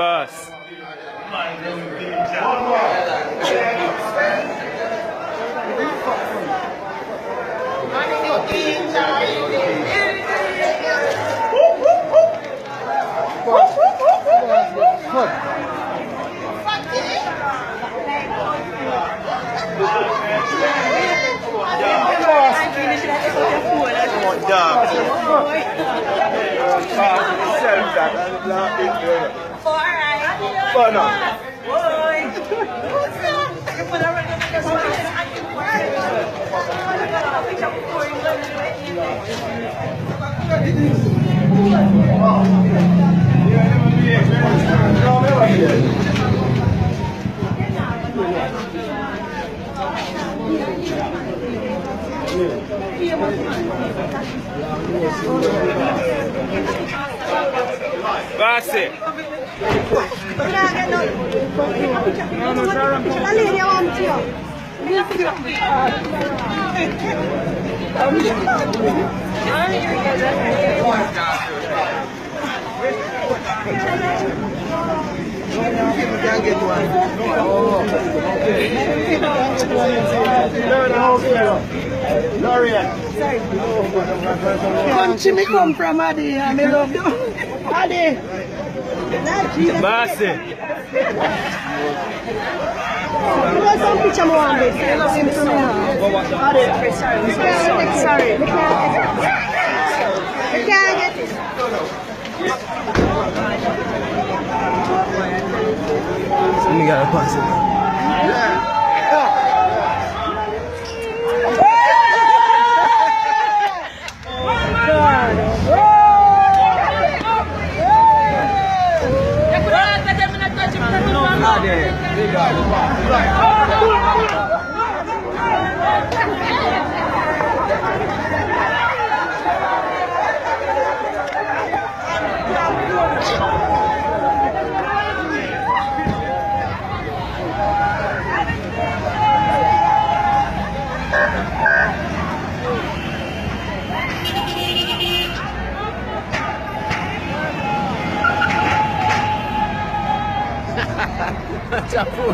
boss. Base. Country me come from Adi, I me love you. Adi. Base. You want some picture more on this? Send to me now. Adi. Sorry. I can't get it. Let me get a pass it. Campur.